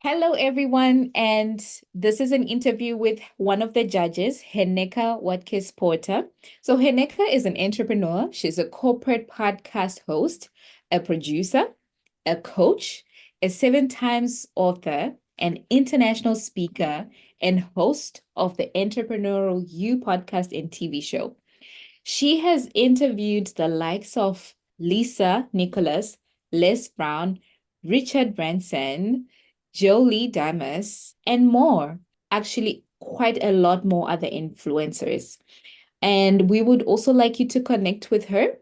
Hello, everyone, and this is an interview with one of the judges, Heneka Watkis-Porter. So, Heneka is an entrepreneur. She's a corporate podcast host, a producer, a coach, a seven times author, an international speaker, and host of the Entrepreneurial You podcast and TV show. She has interviewed the likes of Lisa Nicholas, Les Brown, Richard Branson, Jolie Damas, and more. Actually, quite a lot more other influencers. And we would also like you to connect with her,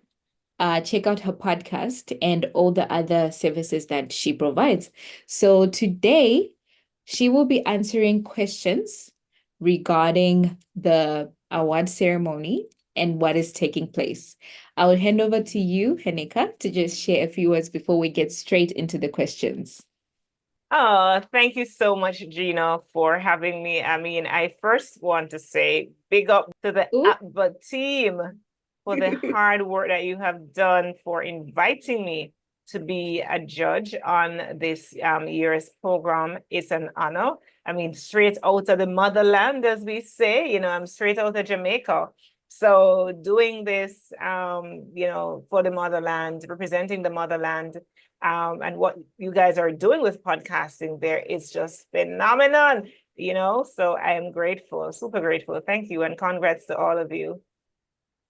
check out her podcast and all the other services that she provides. So today, she will be answering questions regarding the award ceremony and what is taking place. I will hand over to you, Heneka, to just share a few words before we get straight into the questions. Oh, thank you so much, Gina, for having me. I mean, I first want to say big up to the Ooh. APVA team for the hard work that you have done for inviting me to be a judge on this year's program. It's an honor. I mean, straight out of the motherland, as we say, I'm straight out of Jamaica. So doing this, for the motherland, representing the motherland, and what you guys are doing with podcasting there is just phenomenal, So I am grateful, super grateful. Thank you, and congrats to all of you.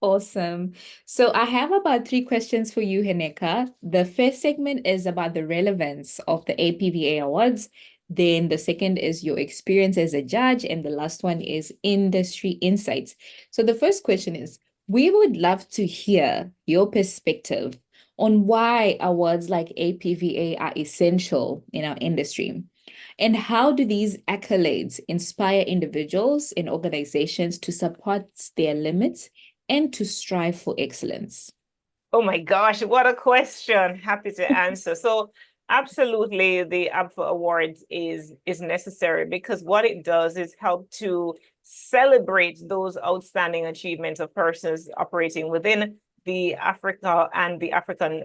Awesome. So I have about three questions for you, Heneka. The first segment is about the relevance of the APVA awards. Then the second is your experience as a judge, and the last one is industry insights. So the first question is, we would love to hear your perspective on why awards like APVA are essential in our industry. And how do these accolades inspire individuals and organizations to support their limits and to strive for excellence? Oh my gosh, what a question. Happy to answer. So absolutely the APVA Awards is necessary because what it does is help to celebrate those outstanding achievements of persons operating within the Africa and the African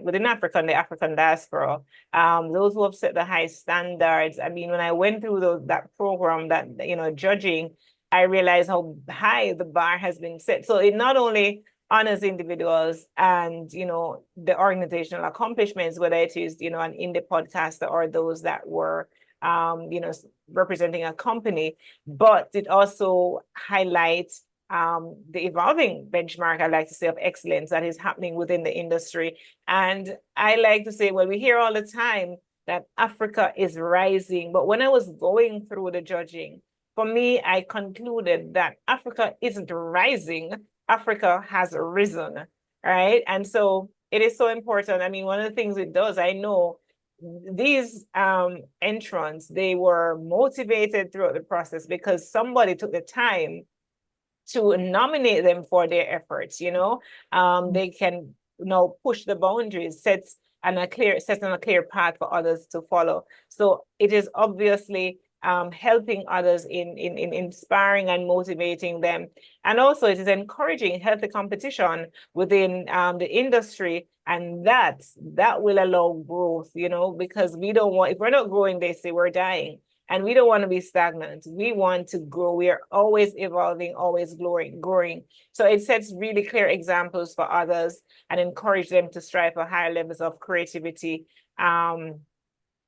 diaspora. Those who have set the high standards. I mean, when I went through that program, that judging, I realized how high the bar has been set. So it not only honors individuals and the organizational accomplishments, whether it is an indie podcaster or those that were representing a company, but it also highlights the evolving benchmark, I like to say, of excellence that is happening within the industry. And I like to say, well, we hear all the time that Africa is rising, but when I was going through the judging, for me, I concluded that Africa isn't rising, Africa has risen, right? And so it is so important. I mean, one of the things it does, I know these entrants, they were motivated throughout the process because somebody took the time to nominate them for their efforts. They can push the boundaries, sets on a clear path for others to follow. So it is obviously helping others in inspiring and motivating them. And also it is encouraging healthy competition within the industry. And that will allow growth, because we don't want, if we're not growing, they say we're dying. And we don't want to be stagnant. We want to grow. We are always evolving, always growing. So it sets really clear examples for others and encourage them to strive for higher levels of creativity. In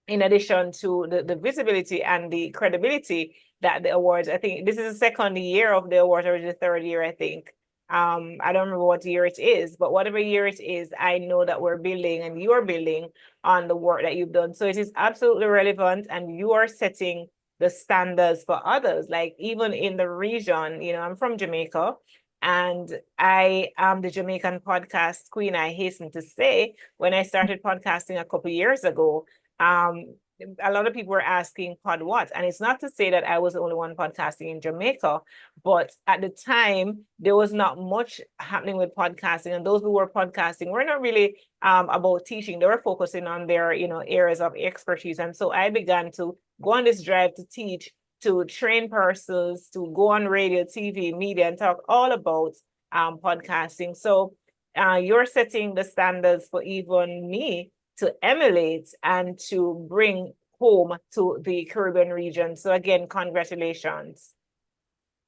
addition to the visibility and the credibility that the awards, I think this is the second year of the awards, or the third year, I think. I don't remember what year it is, but whatever year it is, I know that we're building and you're building on the work that you've done. So it is absolutely relevant, and you are setting the standards for others. Like even in the region, I'm from Jamaica, and I am the Jamaican podcast queen, I hasten to say. When I started podcasting a couple of years ago, a lot of people were asking pod what, and it's not to say that I was the only one podcasting in Jamaica, but at the time there was not much happening with podcasting, and those who were podcasting were not really about teaching. They were focusing on their areas of expertise. And so I began to go on this drive to teach, to train persons, to go on radio, TV, media, and talk all about podcasting. So you're setting the standards for even me to emulate and to bring home to the Caribbean region. So again, congratulations.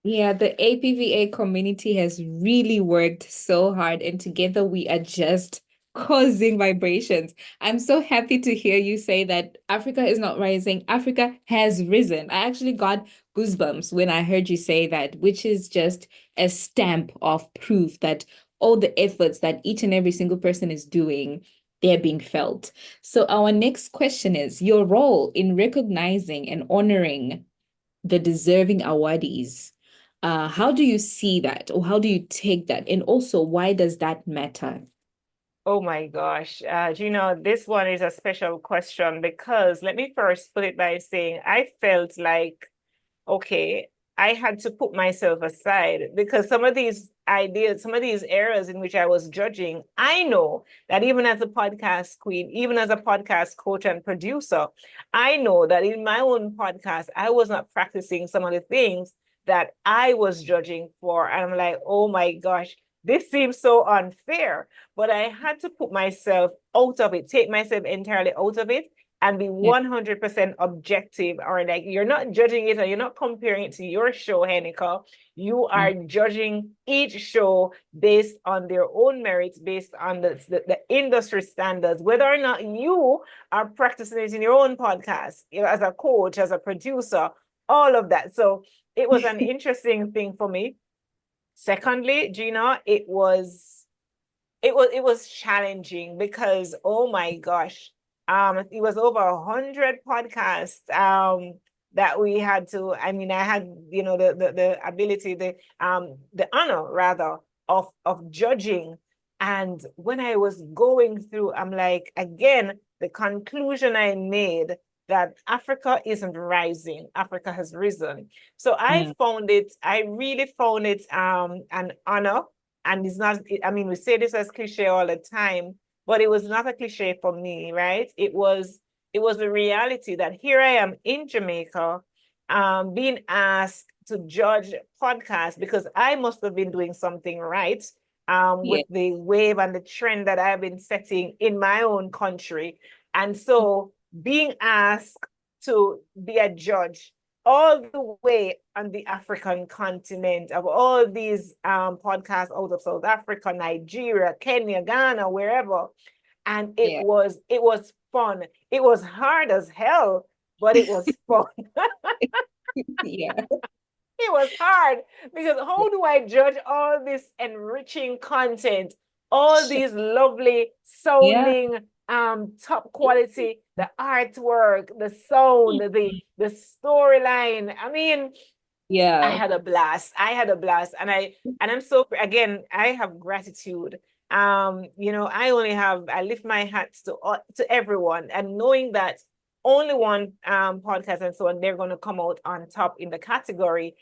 Yeah, the APVA community has really worked so hard, and together we are just causing vibrations. I'm so happy to hear you say that Africa is not rising, Africa has risen. I actually got goosebumps when I heard you say that, which is just a stamp of proof that all the efforts that each and every single person is doing, they're being felt. So, our next question is your role in recognizing and honoring the deserving awardees. How do you see that, or how do you take that? And also, why does that matter? Oh my gosh. This one is a special question because let me first put it by saying I felt like, okay, I had to put myself aside because some of these ideas, some of these areas in which I was judging, I know that even as a podcast queen, even as a podcast coach and producer, I know that in my own podcast, I was not practicing some of the things that I was judging for. And I'm like, oh my gosh, this seems so unfair. But I had to put myself out of it, take myself entirely out of it and be Yeah, 100% objective, or like you're not judging it or you're not comparing it to your show, Heneka. You are judging each show based on their own merits, based on the industry standards, whether or not you are practicing it in your own podcast, as a coach, as a producer, all of that. So it was an interesting thing for me. Secondly, Gina, it was challenging because oh my gosh, it was over 100 podcasts that we had to. I mean, I had the ability, the honor rather of judging, and when I was going through, I'm like, again, the conclusion I made that Africa isn't rising, Africa has risen. So yeah, I really found it an honor, and it's not, I mean, we say this as cliche all the time, but it was not a cliche for me, right? It was a reality that here I am in Jamaica, being asked to judge podcasts because I must have been doing something right, with yeah, the wave and the trend that I've been setting in my own country. And so being asked to be a judge all the way on the African continent of all these podcasts out of South Africa, Nigeria, Kenya, Ghana, wherever. And it yeah, was fun. It was hard as hell, but it was fun. yeah, It was hard because how do I judge all this enriching content, all sure. these lovely Yeah, sounding top quality, the artwork, the sound, the storyline. I mean, I yeah, had a blast. I had a blast. And I'm so, again, I have gratitude. I only have, I lift my hats to everyone, and knowing that only one podcast and so on, they're going to come out on top in the category.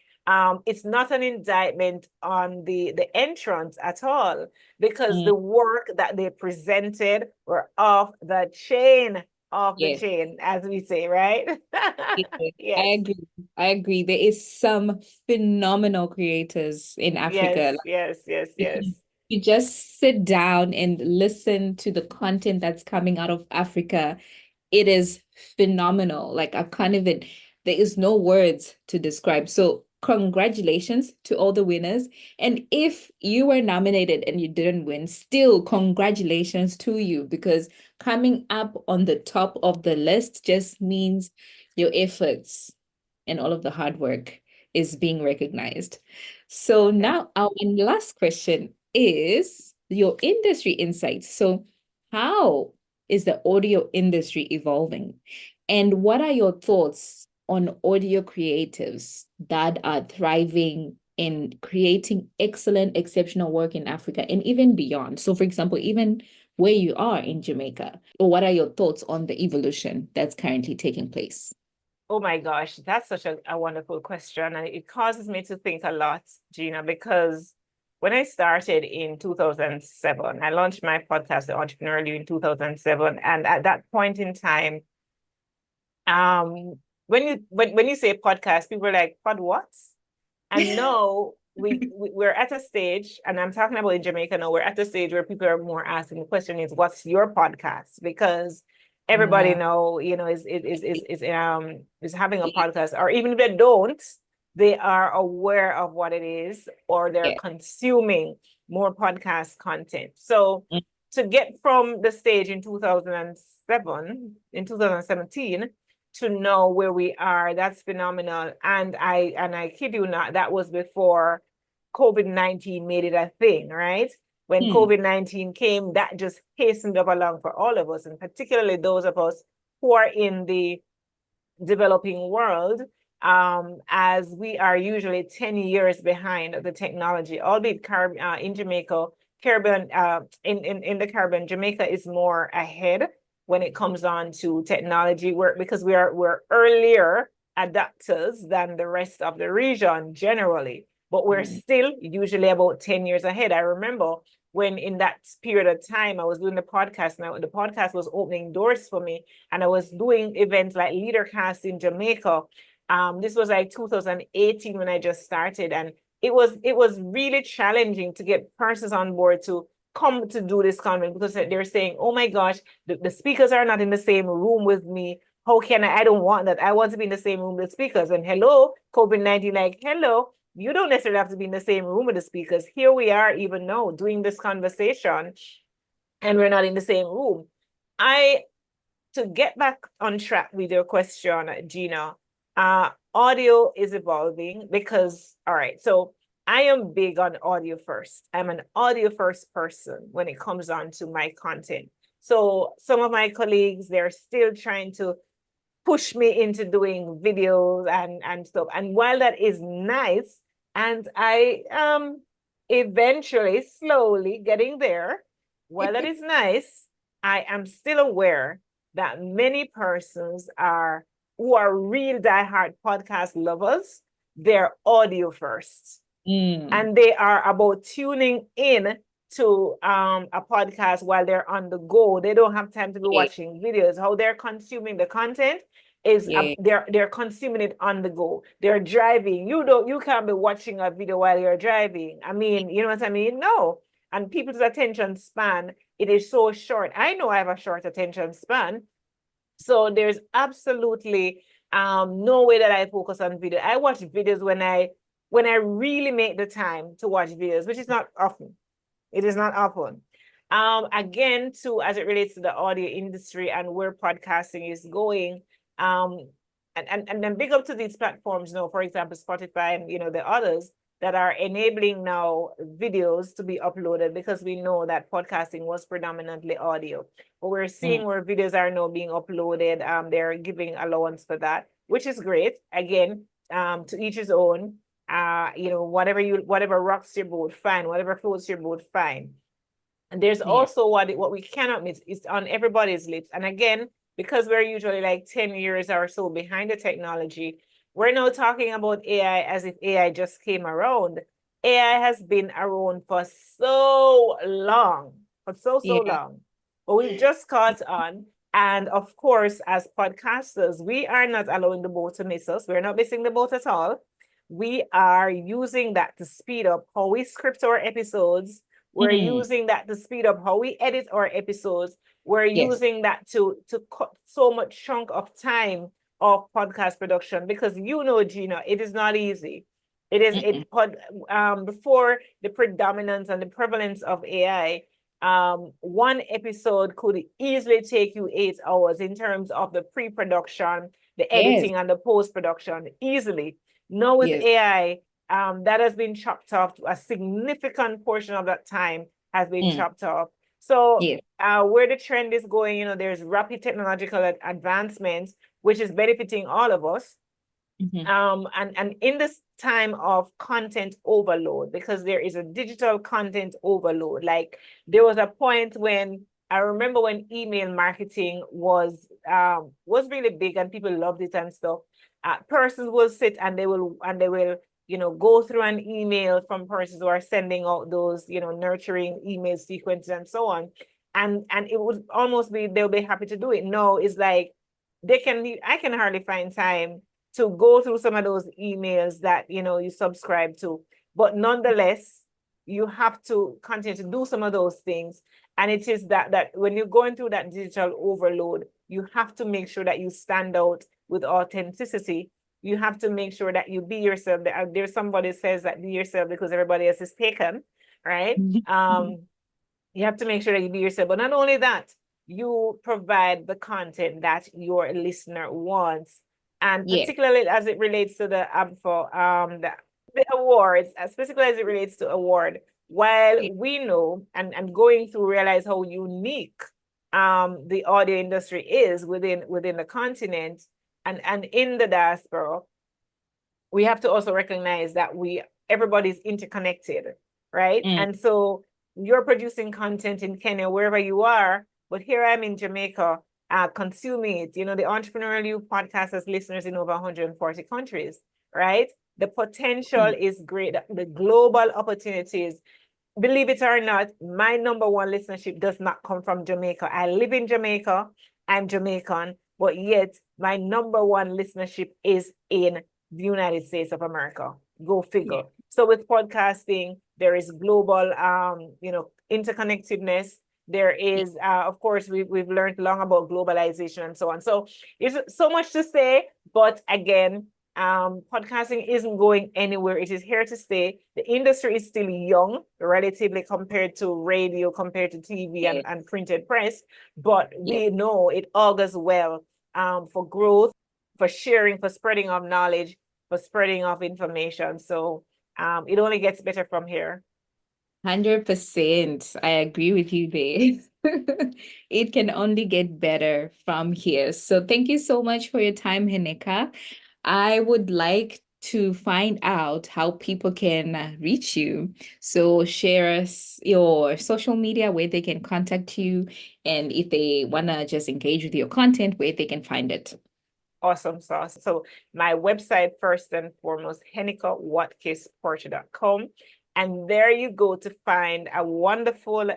It's not an indictment on the entrants at all, because mm, the work that they presented were off the yes. chain, as we say, right? Yeah, I Yes. agree. I agree. There is some phenomenal creators in Yes, Africa. yes, yes, If yes. you just sit down and listen to the content that's coming out of Africa, it is phenomenal. Like I can't even, there is no words to describe. So congratulations to all the winners. And if you were nominated and you didn't win, still congratulations to you, because coming up on the top of the list just means your efforts and all of the hard work is being recognized. So Okay. now our last question is your industry insights. So how is the audio industry evolving? And what are your thoughts on audio creatives that are thriving in creating excellent, exceptional work in Africa and even beyond? So, for example, even where you are in Jamaica, or what are your thoughts on the evolution that's currently taking place? Oh my gosh, that's such a wonderful question. And it causes me to think a lot, Gina, because when I started in 2007, I launched my podcast, The Entrepreneurial, in 2007. And at that point in time, um, when you say podcast, people are like, pod what? And now we're at a stage, and I'm talking about in Jamaica now, we're at a stage where people are more asking the question is, what's your podcast? Because everybody know, is having a podcast, or even if they don't, they are aware of what it is, or they're Yeah. consuming more podcast content. So Mm. to get from the stage in 2017 to know where we are, that's phenomenal. And I kid you not, that was before COVID-19 made it a thing, right? When COVID-19 came, that just hastened up along for all of us, and particularly those of us who are in the developing world, as we are usually 10 years behind the technology, albeit in Jamaica, Caribbean, in the Caribbean, Jamaica is more ahead when it comes on to technology work, because we're earlier adapters than the rest of the region generally, but we're still usually about 10 years ahead. I remember when in that period of time I was doing the podcast. Now the podcast was opening doors for me, and I was doing events like LeaderCast in Jamaica. This was like 2018 when I just started, and it was really challenging to get persons on board to come to do this conference, because they're saying, oh my gosh, the speakers are not in the same room with me. How can I don't want that. I want to be in the same room with the speakers. And hello, COVID-19, like, hello, you don't necessarily have to be in the same room with the speakers. Here we are even now doing this conversation, and we're not in the same room. To get back on track with your question, Gina, audio is evolving because, all right, so I am big on audio first. I'm an audio first person when it comes on to my content. So some of my colleagues, they're still trying to push me into doing videos and stuff. And while that is nice, and I eventually slowly getting there, while that is nice, I am still aware that many persons who are real diehard podcast lovers, they're audio first. And they are about tuning in to a podcast while they're on the go. They don't have time to be watching videos. How they're consuming the content is they're consuming it on the go. They're driving. You can't be watching a video while you're driving. I mean, you know what I mean? No. And people's attention span, it is so short. I know I have a short attention span. So there's absolutely no way that I focus on video. I watch videos when I really make the time to watch videos, which is not often. It is not often. Again, as it relates to the audio industry and where podcasting is going, and then big up to these platforms, for example, Spotify and the others that are enabling now videos to be uploaded, because we know that podcasting was predominantly audio. But we're seeing where videos are now being uploaded. They're giving allowance for that, which is great. Again, to each his own. Whatever rocks your boat, fine. Whatever floats your boat, fine. And there's also what we cannot miss is on everybody's lips. And again, because we're usually like 10 years or so behind the technology, we're now talking about AI as if AI just came around. AI has been around for so long, long. But we've just caught on. And of course, as podcasters, we are not allowing the boat to miss us. We're not missing the boat at all. We are using that to speed up how we script our episodes. We're using that to speed up how we edit our episodes. We're using that to cut so much chunk of time of podcast production, because Gina, it is not easy. It is before the predominance and the prevalence of AI, one episode could easily take you 8 hours in terms of the pre-production, the editing, and the post-production, easily. Now with AI, that has been chopped off. A significant portion of that time has been chopped off. So where the trend is going, there's rapid technological advancements, which is benefiting all of us. And in this time of content overload, because there is a digital content overload, like there was a point when I remember when email marketing was really big and people loved it and stuff. Persons will sit and they will go through an email from persons who are sending out those nurturing email sequences and so on, and it would almost be they'll be happy to do it. No, it's like I can hardly find time to go through some of those emails that you subscribe to, but nonetheless you have to continue to do some of those things. And it is that when you're going through that digital overload, you have to make sure that you stand out with authenticity. You have to make sure that you be yourself. There's somebody says that be yourself because everybody else is taken, right? You have to make sure that you be yourself. But not only that, you provide the content that your listener wants. And particularly as it relates to the the awards, specifically as it relates to award, while we know and going through realize how unique the audio industry is within the continent and in the diaspora, we have to also recognize that everybody's interconnected, right? And so you're producing content in Kenya, wherever you are, but here I'm in Jamaica, consuming it. You know, the Entrepreneurial podcast has listeners in over 140 countries, right? The potential is great. The global opportunities, believe it or not, my number one listenership does not come from Jamaica. I live in Jamaica. I'm Jamaican, but yet my number one listenership is in the United States of America. Go figure. So with podcasting, there is global, interconnectedness. There is, of course, we've learned long about globalization and so on. So there's so much to say, but again, podcasting isn't going anywhere. It is here to stay. The industry is still young, relatively compared to radio, compared to TV and printed press, but we know it augurs well for growth, for sharing, for spreading of knowledge, for spreading of information. So it only gets better from here. 100%. I agree with you there. It can only get better from here. So thank you so much for your time, Heneka. I would like to find out how people can reach you. So share us your social media where they can contact you, and if they want to just engage with your content, where they can find it. Awesome sauce. So my website, first and foremost, henekawatkisporter.com. And there you go to find a wonderful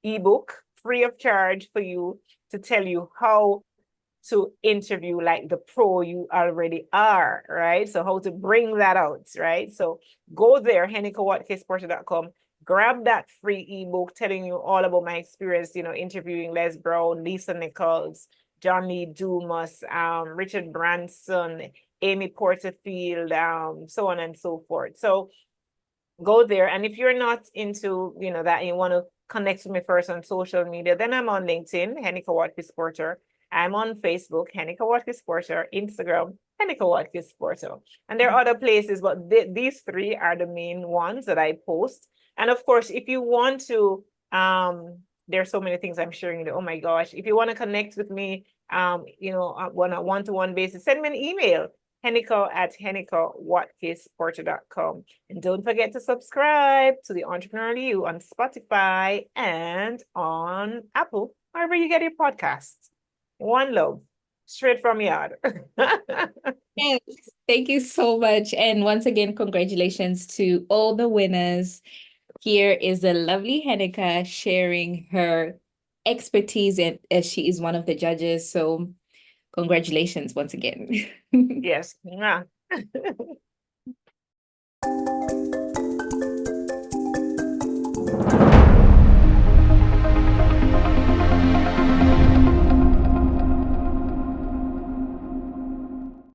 ebook free of charge for you to tell you how to interview like the pro you already are, right? So how to bring that out, right? So go there, henekawatkisporter.com, grab that free ebook telling you all about my experience, interviewing Les Brown, Lisa Nichols, John Lee Dumas, Richard Branson, Amy Porterfield, so on and so forth. So go there. And if you're not into, that, you want to connect with me first on social media, then I'm on LinkedIn, Heneka Watkis-Porter. I'm on Facebook, Heneka Watkis-Porter, Instagram, Heneka Watkis-Porter. And there are other places, but these three are the main ones that I post. And of course, if you want to, there's so many things I'm sharing. Oh my gosh. If you want to connect with me, on a one-to-one basis, send me an email, heneka@henekawatkisporter.com. And don't forget to subscribe to the Entrepreneurial on Spotify and on Apple, wherever you get your podcasts. One love, straight from yard. Yes, thank you so much. And once again, congratulations to all the winners. Here is the lovely Heneka sharing her expertise, and as she is one of the judges. So congratulations once again. Yes.